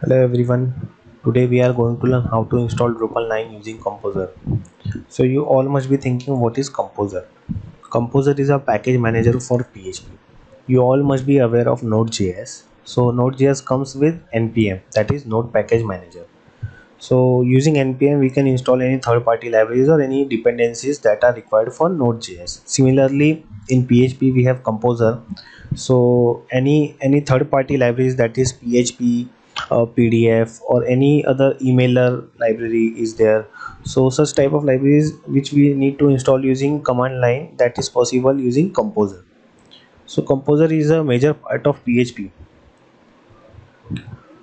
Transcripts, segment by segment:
Hello everyone. Today we are going to learn how to install Drupal 9 using Composer. So you all must be thinking, what is Composer? Composer is a package manager for PHP. You all must be aware of Node.js. So Node.js comes with npm, that is Node Package Manager. So using npm we can install any third-party libraries or any dependencies that are required for Node.js. Similarly, in PHP we have Composer. So any third-party libraries, that is PHP, PDF, or any other emailer library is there. So such type of libraries which we need to install using command line, that is possible using Composer. So Composer is a major part of PHP.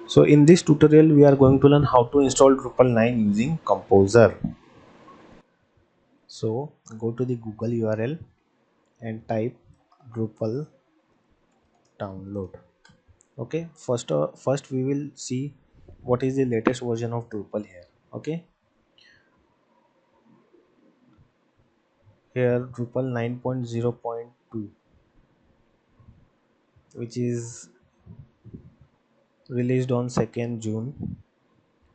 So in this tutorial we are going to learn how to install Drupal 9 using Composer. So go to the Google URL and type Drupal download. Okay, first we will see what is the latest version of Drupal here. Okay, here Drupal 9.0.2, which is released on 2nd June.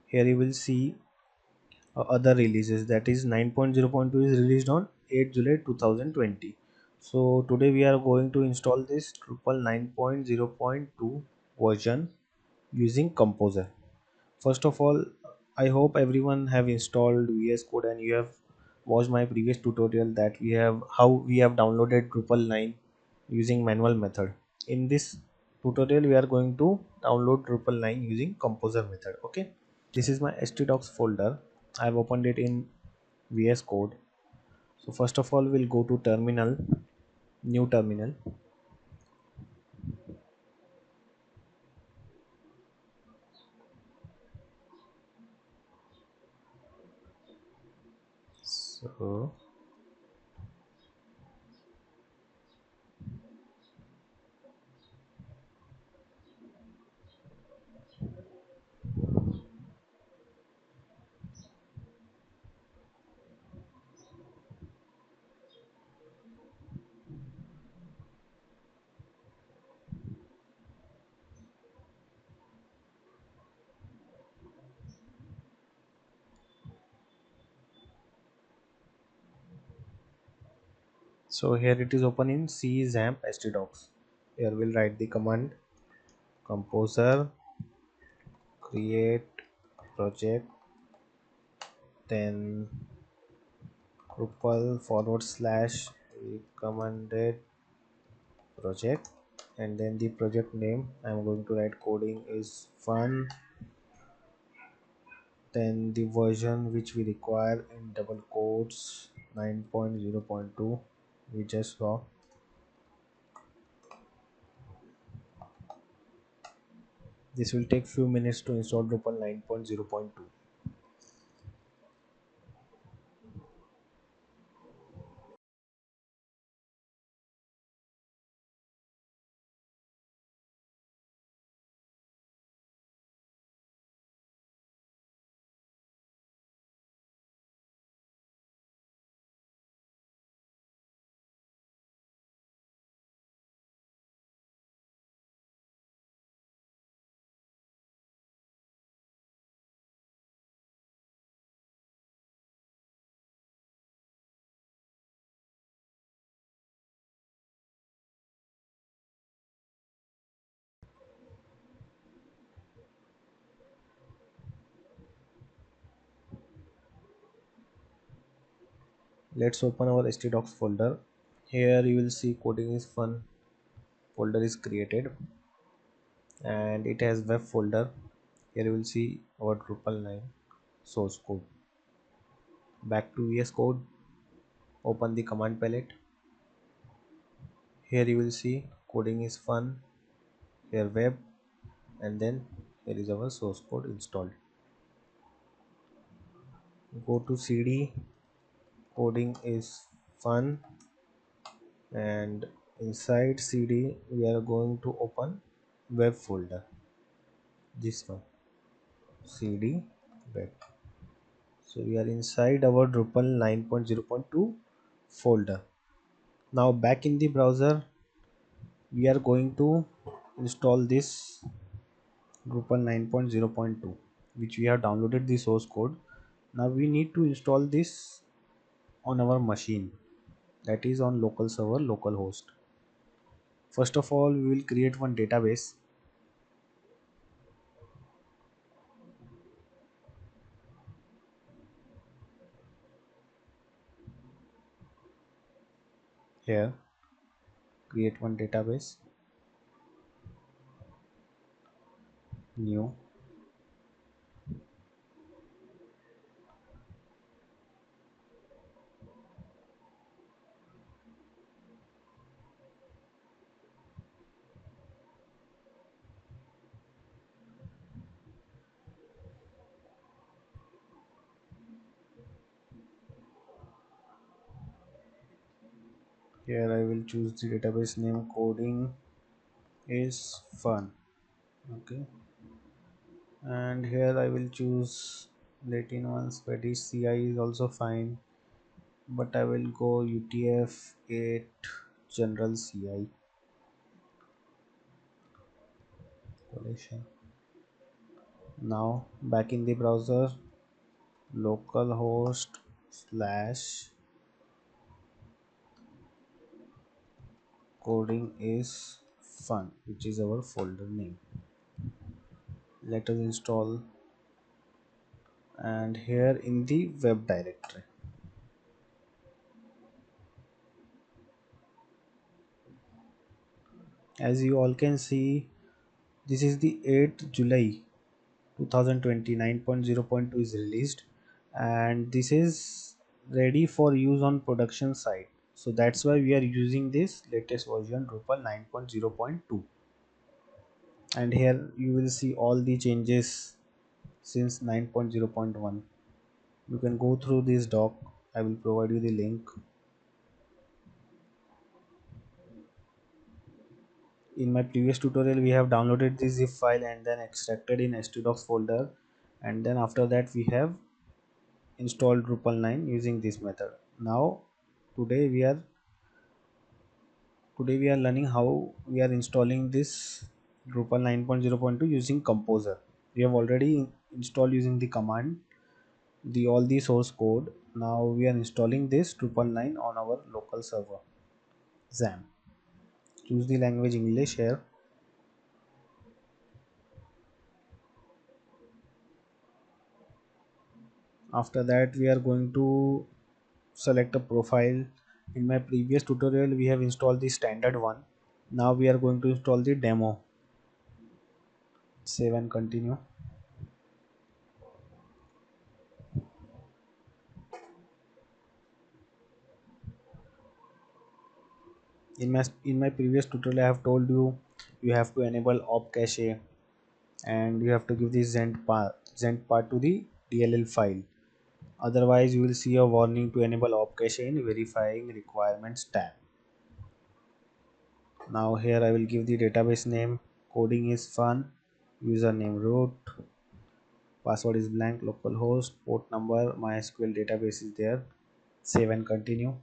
Here you will see other releases, that is 9.0.2 is released on 8 July 2020. So today we are going to install this Drupal 9.0.2 version using Composer. First of all, I hope everyone have installed VS Code and you have watched my previous tutorial that we have how we have downloaded Drupal 9 using manual method. In this tutorial we are going to download Drupal 9 using Composer method. Okay, this is my htdocs folder. I've opened it in VS Code. So first of all we'll go to terminal, new terminal. So here it is open in C XAMPP htdocs. Here we'll write the command Composer create project, then Drupal / recommended project, and then the project name I'm going to write coding is fun, then the version which we require in double quotes 9.0.2 we just saw. This will take few minutes to install Drupal 9.0.2. Let's open our htdocs folder. Here you will see coding is fun folder is created, and it has web folder. Here you will see our Drupal 9 source code. Back to VS Code, open the command palette. Here you will see coding is fun, here web, and then here is our source code installed. Go to CD, coding is fun, and inside CD we are going to open web folder, this one, CD web. So we are inside our Drupal 9.0.2 folder. Now back in the browser we are going to install this Drupal 9.0.2, which we have downloaded the source code. Now we need to install this on our machine, that is on local server localhost. First of all, we will create one database. Here, create one database, new. Here I will choose the database name coding is fun. Okay, and here I will choose Latin ones, but CI is also fine, but I will go UTF-8 general CI collection. Now back in the browser, localhost slash coding is fun, which is our folder name. Let us install, and here in the web directory, as you all can see, this is the 8th July 2020 9.0.2 is released, and this is ready for use on production site. So that's why we are using this latest version Drupal 9.0.2, and here you will see all the changes since 9.0.1. You can go through this doc. I will provide you the link. In my previous tutorial we have downloaded the zip file and then extracted in htdocs folder, and then after that we have installed Drupal 9 using this method. Now today we are learning how we are installing this Drupal 9.0.2 using Composer. We have already installed using the command the all the source code. Now we are installing this Drupal 9 on our local server XAMPP. Choose the language English here. After that we are going to select a profile. In my previous tutorial we have installed the standard one. Now we are going to install the demo. Save and continue. In my previous tutorial I have told you you have to enable op cache, and you have to give the zend part to the DLL file. Otherwise you will see a warning to enable op cache in verifying requirements tab. Now here I will give the database name coding is fun, username root, password is blank, localhost, port number, MySQL database is there. Save and continue.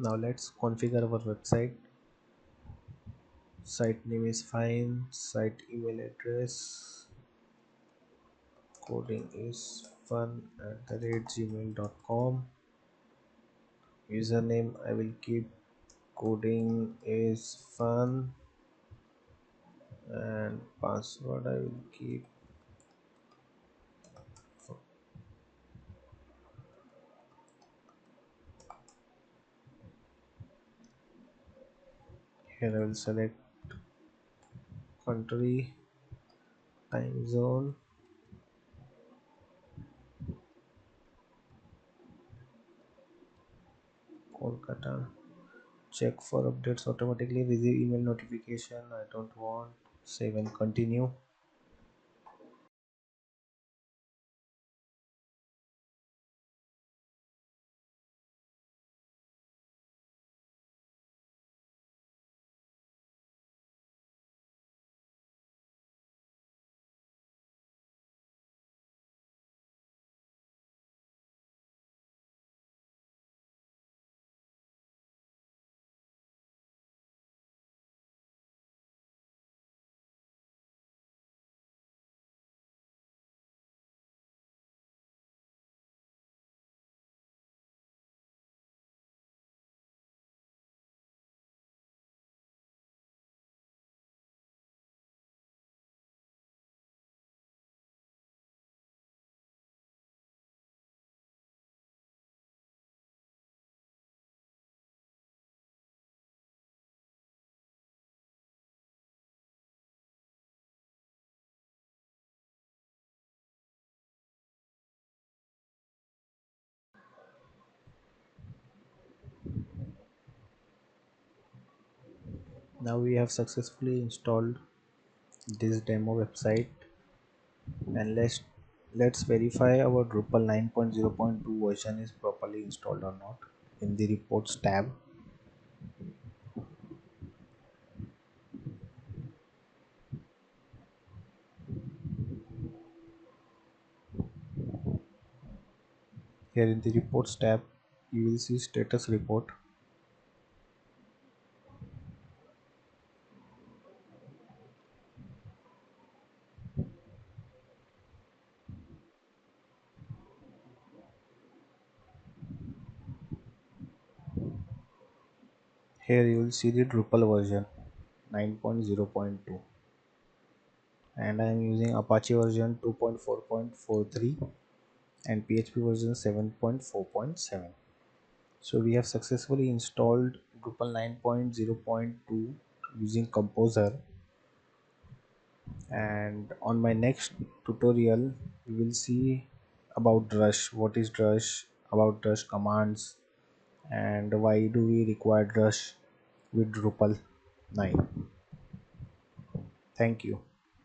Now let's configure our website. Site name is fine, site email address, coding is fun at the rate gmail.com. Username I will keep coding is fun, and password I will keep. Here I will select country, time zone, Kolkata. Check for updates automatically, receive email notification. I don't want. Save and continue. Now we have successfully installed this demo website, and let's verify our Drupal 9.0.2 version is properly installed or not. In the reports tab, here in the reports tab you will see status report. Here you will see the Drupal version 9.0.2, and I am using Apache version 2.4.43 and PHP version 7.4.7. So we have successfully installed Drupal 9.0.2 using Composer, and on my next tutorial we will see about Drush, what is Drush, about Drush commands, and why do we require Drush with Drupal 9. Thank you.